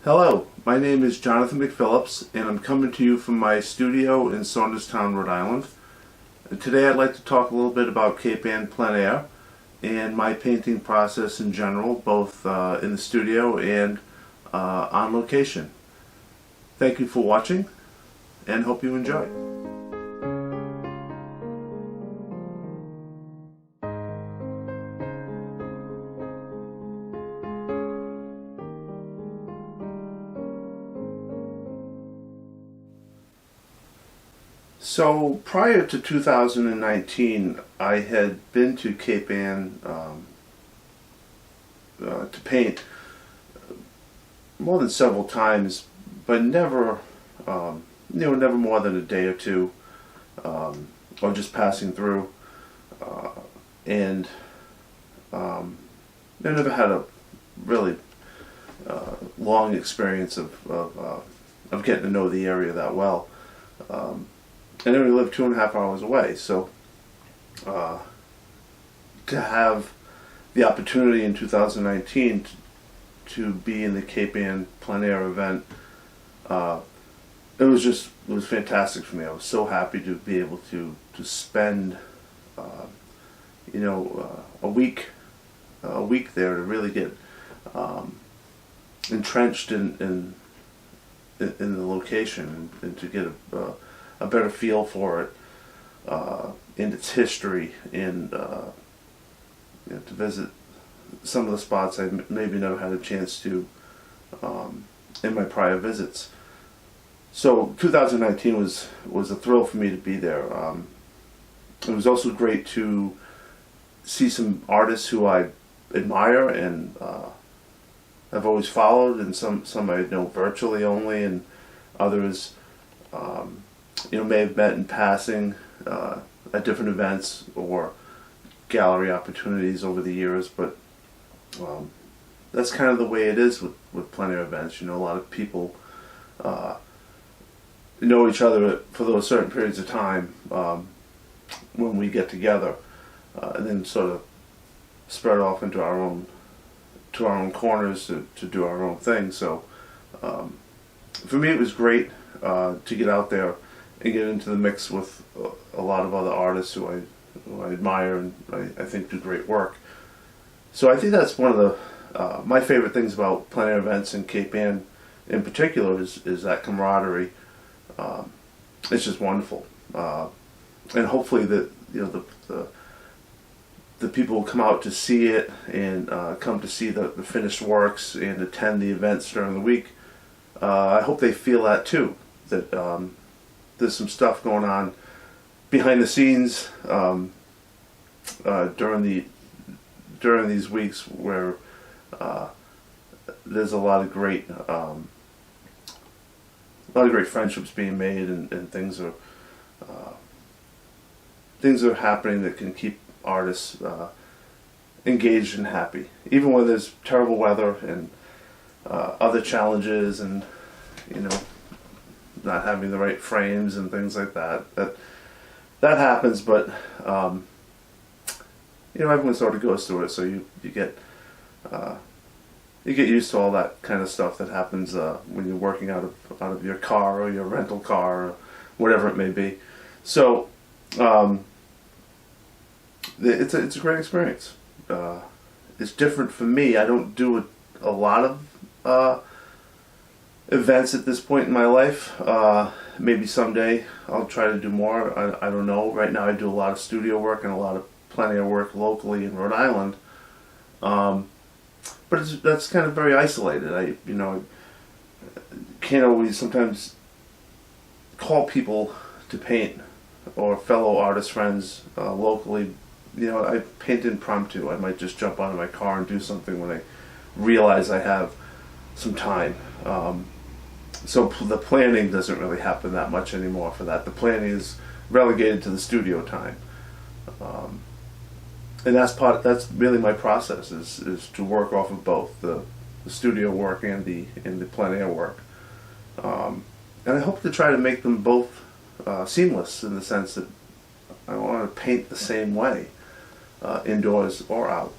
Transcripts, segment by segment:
Hello, my name is Jonathan McPhillips, and I'm coming to you from my studio in Saunderstown, Rhode Island. And today I'd like to talk a little bit about Cape Ann Plein Air and my painting process in general, both in the studio and on location. Thank you for watching, and hope you enjoy. So prior to 2019, I had been to Cape Ann to paint more than several times, but never, never more than a day or two, or just passing through. And I never had a really long experience of getting to know the area that well. And I only live 2.5 hours away, so to have the opportunity in 2019 to be in the Cape Ann Plein Air event, it was fantastic for me. I was so happy to be able to spend a week there to really get entrenched in the location and to get a better feel for it and its history, and to visit some of the spots I maybe never had a chance to in my prior visits. So 2019 was a thrill for me to be there. It was also great to see some artists who I admire and have always followed, and some I know virtually only, and others may have met in passing at different events or gallery opportunities over the years. But that's kind of the way it is with plein air events. A lot of people know each other for those certain periods of time when we get together, and then sort of spread off into our own corners to do our own thing. So for me, it was great to get out there and get into the mix with a lot of other artists who I admire and I think do great work. So I think that's one of the my favorite things about plein air events in Cape Ann in particular is that camaraderie. It's just wonderful, and hopefully that the people will come out to see it and come to see the finished works and attend the events during the week. I hope they feel that too, that there's some stuff going on behind the scenes during these weeks where there's a lot of great friendships being made, and things are happening that can keep artists engaged and happy, even when there's terrible weather and other challenges, and not having the right frames and things like that. That happens, but everyone sort of goes through it. So you get used to all that kind of stuff that happens when you're working out of your car or your rental car or whatever it may be. So it's a great experience. It's different for me. I don't do a lot of events at this point in my life. Maybe someday I'll try to do more. I don't know. Right now I do a lot of studio work and a lot of plein air work locally in Rhode Island. But that's kind of very isolated. I can't always sometimes call people to paint, or fellow artist friends locally. I paint impromptu. I might just jump out of my car and do something when I realize I have some time. So the planning doesn't really happen that much anymore for that. The planning is relegated to the studio time. And that's really my process, is to work off of both the studio work and the plein air work. And I hope to try to make them both seamless, in the sense that I want to paint the same way, indoors or out.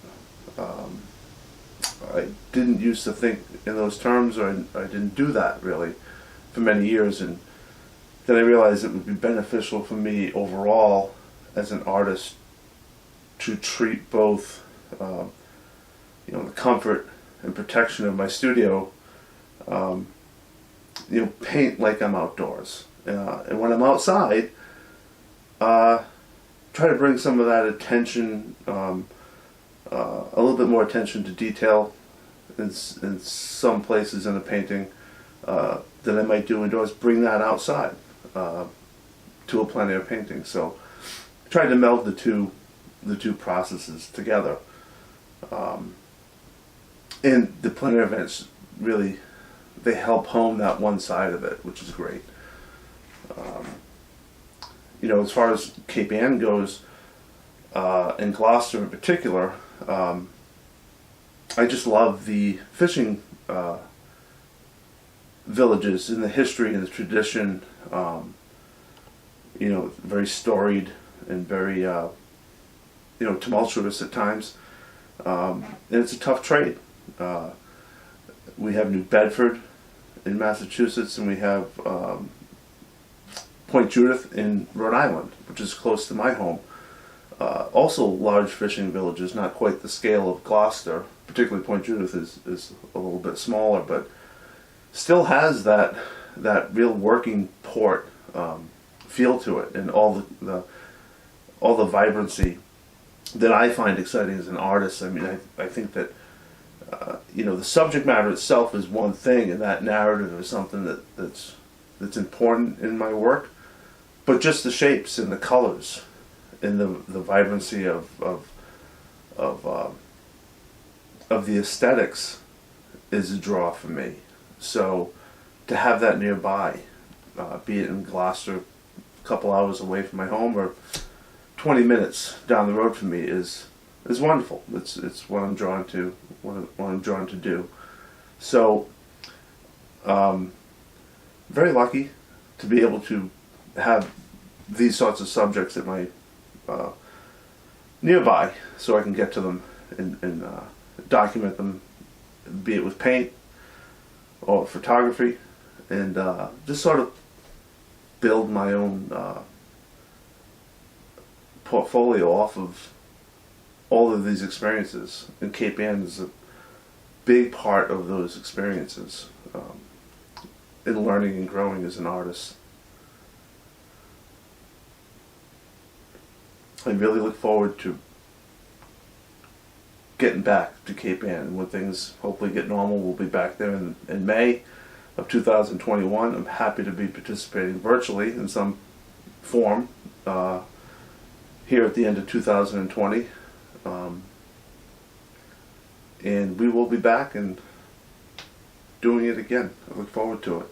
I didn't used to think in those terms, or I didn't do that really for many years, and then I realized it would be beneficial for me overall as an artist to treat both, the comfort and protection of my studio, paint like I'm outdoors, and when I'm outside, try to bring some of that attention, a little bit more attention to detail in some places in the painting that I might do indoors. Bring that outside to a plein air painting. So try to meld the two processes together. And the plein air events really, they help home that one side of it, which is great. As far as Cape Ann goes, in Gloucester in particular, I just love the fishing villages and the history and the tradition. Very storied and very tumultuous at times, and it's a tough trade. We have New Bedford in Massachusetts, and we have Point Judith in Rhode Island, which is close to my home. Also large fishing villages, not quite the scale of Gloucester. Particularly Point Judith is a little bit smaller, but still has that real working port feel to it, and all the vibrancy that I find exciting as an artist. I mean, I think that the subject matter itself is one thing, and that narrative is something that's important in my work. But just the shapes and the colors and the vibrancy of the aesthetics is a draw for me. So to have that nearby, be it in Gloucester, a couple hours away from my home, or 20 minutes down the road from me, is wonderful. It's what I'm drawn to. What I'm drawn to do. So, very lucky to be able to have these sorts of subjects at my nearby, so I can get to them and document them, be it with paint or photography, and just sort of build my own portfolio off of all of these experiences. And Cape Ann is a big part of those experiences in learning and growing as an artist. I really look forward to getting back to Cape Ann, and when things hopefully get normal, we'll be back there in May of 2021. I'm happy to be participating virtually in some form here at the end of 2020. And we will be back and doing it again. I look forward to it.